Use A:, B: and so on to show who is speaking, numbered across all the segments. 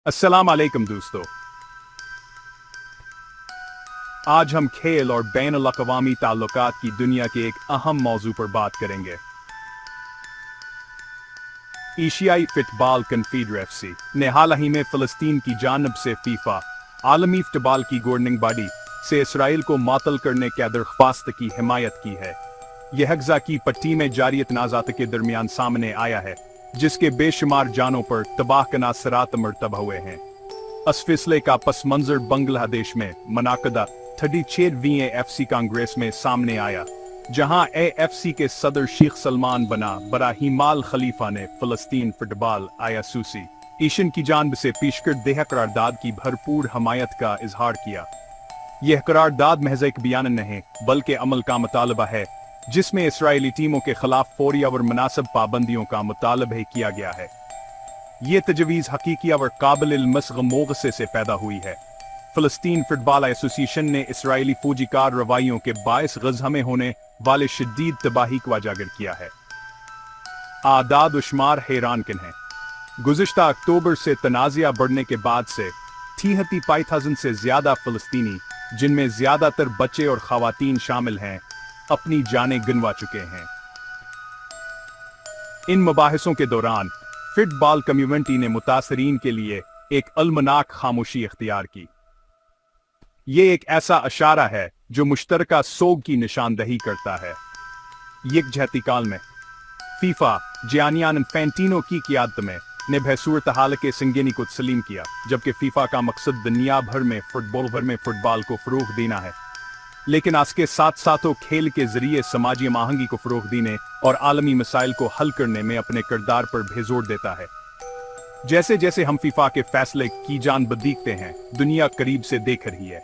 A: अस्सलाम वालेकुम दोस्तों, आज हम खेल और बैन-उल-अक़वामी ताल्लुकात की दुनिया के एक अहम मौजू पर बात करेंगे। एशियाई फुटबॉल कन्फेडरेसी ने हाल ही में फ़लस्तीन की जानिब से फीफा आलमी फुटबॉल की गवर्निंग बॉडी से इसराइल को मातल करने की दरख्वास्त की हिमायत की है। यह गज़ा की पट्टी में जारी तनाज़ात के दरमियान सामने आया है, जिसके बेशुमार जानों पर तबाहकुन असरात मरतब हुए हैं। इस फैसले का पस मंजर बांग्लादेश में मुनाक़दा 36वीं AFC कांग्रेस में सामने आया, जहां AFC के सदर शेख सलमान बना बराहिमाल खलीफा ने फ़लस्तीन फुटबॉल एसोसिएशन की जानिब से पेशकर्दा करारदाद की भरपूर हमायत का इजहार किया। यह करारदाद महज एक बयान नहीं बल्कि अमल का मुतालबा है, जिसमें इसराइली टीमों के खिलाफ फौरी और मुनासिब पाबंदियों का मुतालबा किया गया है। ये तजवीज़ हकीकी और काबिल-इल-मस्ग़ मौक़े से पैदा हुई है। फ़लस्तीन फुटबॉल एसोसिएशन ने इसराइली फौजी कार्रवाइयों के बायस गज़ा में होने वाले शदीद तबाही को उजागर किया है। आदाद व शुमार हैरानकुन हैं। गुज़िश्ता अक्टूबर से तनाज़ा बढ़ने के बाद से 35,000 से ज़्यादा फ़लस्तीनी, जिनमें ज़्यादातर बच्चे और ख़वातीन शामिल हैं, अपनी जानें गंवा चुके हैं। इन मुबाहिसों के दौरान फुटबॉल कम्युनिटी ने मुतासरीन के लिए एक अलमनाक खामोशी इख्तियार की। ये एक ऐसा इशारा है जो मुश्तरका सोग की निशानदही करता है। यकजहती काल में फीफा जियानियान इन्फेंटिनो की क़ियादत में ने बहसूरत हाल के संगीनी को तस्लीम किया, जबकि फीफा का मकसद दुनिया भर में फुटबॉल को फ़रोग़ देना है, लेकिन इसके साथ साथ वो खेल के जरिए समाजी महंगी को फ़रोग़ देने और आलमी मसाइल को हल करने में अपने किरदार पर भी जोर देता है। जैसे जैसे हम फीफा के फैसले की जानब देखते हैं, दुनिया करीब से देख रही है।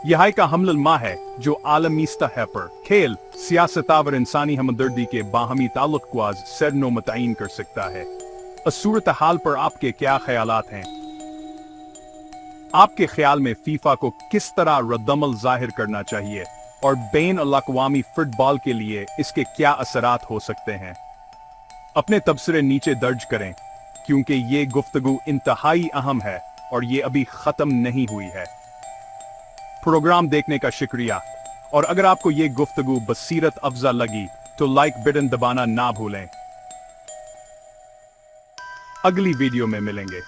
A: यह का हमल मा है जो आलमी सतह पर खेल, सियासत और इंसानी हमदर्दी के बाहमी ताल्लुक को आज सरनो मुतय्यन कर सकता है। इस सूरत हाल पर आपके क्या ख्यालात हैं? आपके ख्याल में फीफा को किस तरह रद्दमल जाहिर करना चाहिए और बैन-उल-अक़वामी फुटबॉल के लिए इसके क्या असरात हो सकते हैं? अपने तबसरे नीचे दर्ज करें, क्योंकि ये गुफ्तगू इंतहाई अहम है और ये अभी खत्म नहीं हुई है। प्रोग्राम देखने का शुक्रिया, और अगर आपको ये गुफ्तगू बसीरत अफ़ज़ा लगी तो लाइक बटन दबाना ना भूलें। अगली वीडियो में मिलेंगे।